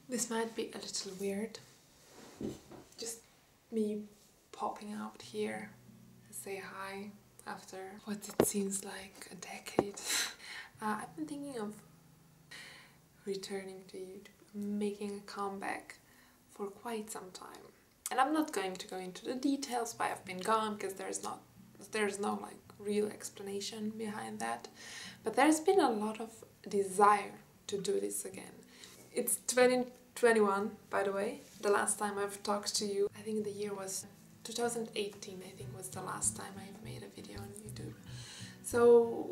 This might be a little weird, just me popping out here to say hi after what it seems like a decade. I've been thinking of returning to YouTube, making a comeback for quite some time. And I'm not going to go into the details why I've been gone, because there's no like real explanation behind that. But there's been a lot of desire to do this again. It's 2021, by the way. The last time I've talked to you, I think the year was 2018, I think was the last time I've made a video on YouTube. So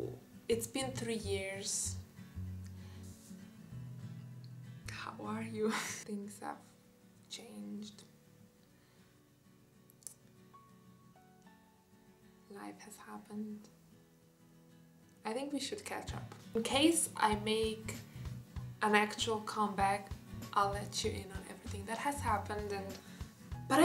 it's been 3 years. How are you? Things have changed. Life has happened. I think we should catch up. In case I make an actual comeback, I'll let you in on everything that has happened. But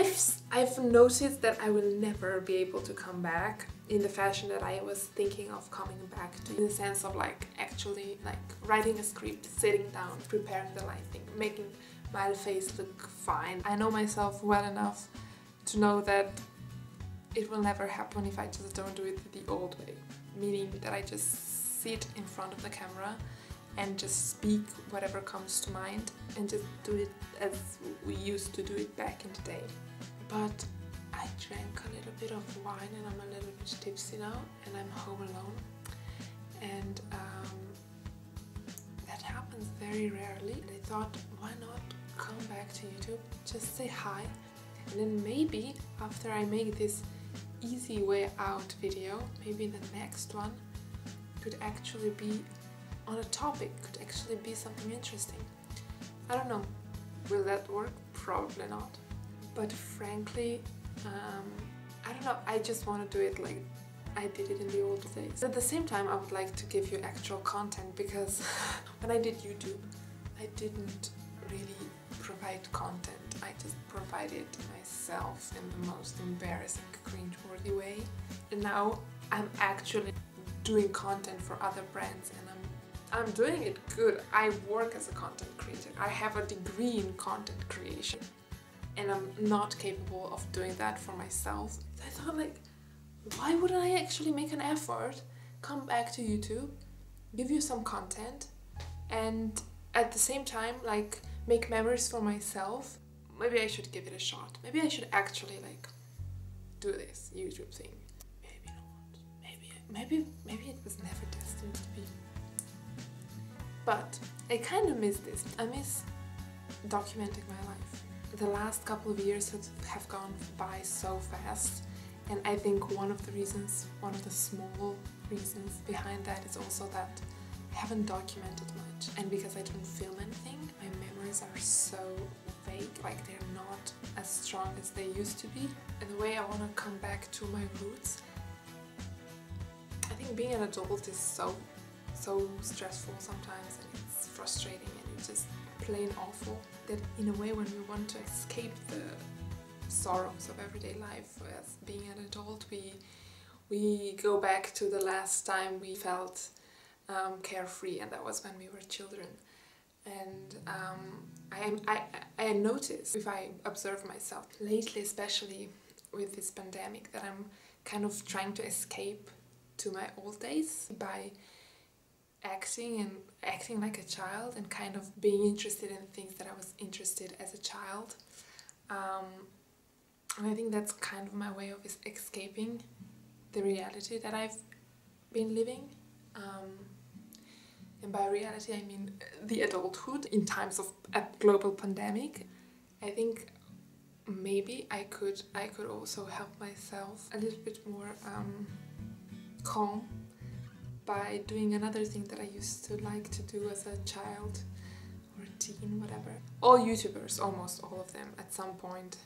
I've noticed that I will never be able to come back in the fashion that I was thinking of coming back to, in the sense of like actually like writing a script, sitting down, preparing the lighting, making my face look fine. I know myself well enough to know that it will never happen if I just don't do it the old way, meaning that I just sit in front of the camera and just speak whatever comes to mind and just do it as we used to do it back in the day. But I drank a little bit of wine and I'm a little bit tipsy now and I'm home alone, and that happens very rarely. And I thought, why not come back to YouTube, just say hi, and then maybe after I make this easy way out video, maybe the next one could actually be on a topic, could actually be something interesting. I don't know, will that work? Probably not. But frankly, I don't know, I just want to do it like I did it in the old days. At the same time, I would like to give you actual content, because when I did YouTube, I didn't really provide content. I just provided myself in the most embarrassing, cringe-worthy way. And now I'm actually doing content for other brands, and I'm doing it good. I work as a content creator. I have a degree in content creation, and I'm not capable of doing that for myself. I thought, like, why wouldn't I actually make an effort, come back to YouTube, give you some content, and at the same time, like, make memories for myself? Maybe I should give it a shot. Maybe I should actually, like, do this YouTube thing. Maybe not. Maybe it was never destined to be. But I kind of miss this. I miss documenting my life. The last couple of years have gone by so fast, and I think one of the small reasons behind that is also that I haven't documented much. And because I don't film anything, my memories are so vague, like they're not as strong as they used to be. In a way, I want to come back to my roots. I think being an adult is so stressful sometimes, and it's frustrating, and it's just plain awful, that in a way when we want to escape the sorrows of everyday life as being an adult, we go back to the last time we felt carefree, and that was when we were children. And I notice, if I observe myself lately, especially with this pandemic, that I'm kind of trying to escape to my old days by acting like a child, and kind of being interested in things that I was interested as a child. And I think that's kind of my way of escaping the reality that I've been living. And by reality, I mean the adulthood in times of a global pandemic. I think maybe I could also help myself a little bit more calm by doing another thing that I used to like to do as a child or a teen, whatever. All YouTubers, almost all of them, at some point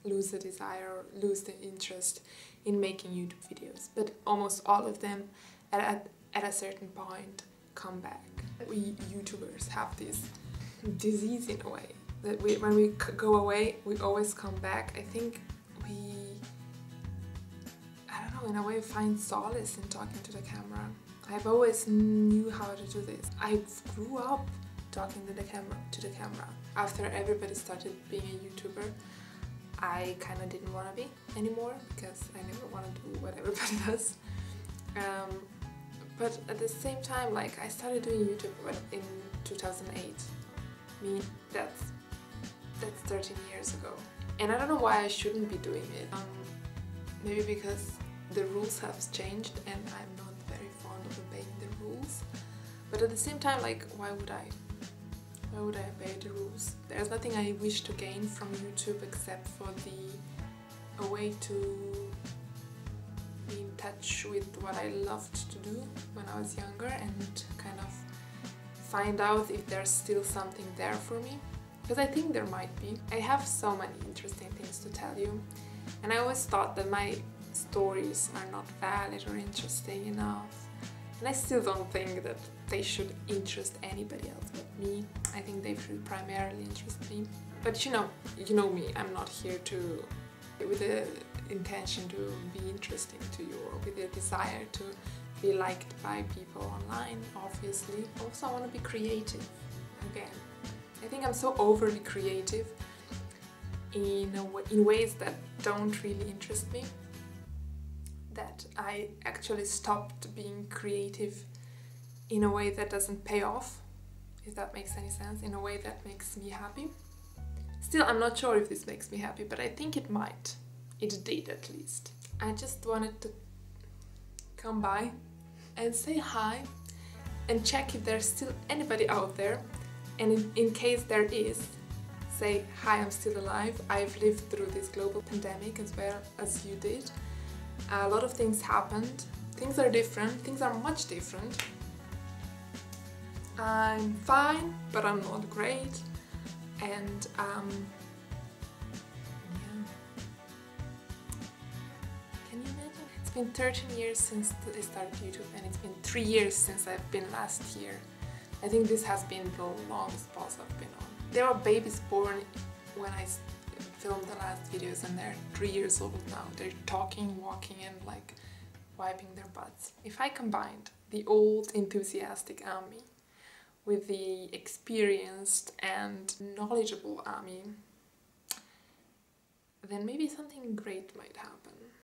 lose the desire or lose the interest in making YouTube videos. But almost all of them, at a certain point, come back. We YouTubers have this disease in a way, that when we go away, we always come back. I think I don't know, in a way find solace in talking to the camera. I've always knew how to do this. I grew up talking to the camera. After everybody started being a YouTuber, I kind of didn't want to be anymore because I never want to do what everybody does. But at the same time, like, I started doing YouTube in 2008. That's 13 years ago. And I don't know why I shouldn't be doing it. Maybe because the rules have changed and I'm not very fond of obeying the rules. But at the same time, like, why would I obey the rules? There's nothing I wish to gain from YouTube except for a way to be in touch with what I loved to do when I was younger and kind of find out if there's still something there for me. Because I think there might be. I have so many interesting things to tell you, and I always thought that my stories are not valid or interesting enough. And I still don't think that they should interest anybody else but me. I think they should primarily interest me. But you know me, I'm not here with the intention to be interesting to you or with the desire to be liked by people online, obviously. Also, I want to be creative again. I think I'm so overly creative in ways that don't really interest me, that I actually stopped being creative in a way that doesn't pay off, if that makes any sense, in a way that makes me happy. Still, I'm not sure if this makes me happy, but I think it might. It did, at least. I just wanted to come by and say hi and check if there's still anybody out there, and in case there is, say, hi, I'm still alive. I've lived through this global pandemic as well as you did. A lot of things happened. Things are different. Things are much different. I'm fine, but I'm not great. And yeah. Can you imagine? It's been 13 years since I started YouTube, and it's been 3 years since I've been last year. I think this has been the longest pause I've been on. There were babies born when I filmed the last videos, and they're 3 years old now. They're talking, walking, and like wiping their butts. If I combined the old enthusiastic Ami with the experienced and knowledgeable Ami, then maybe something great might happen.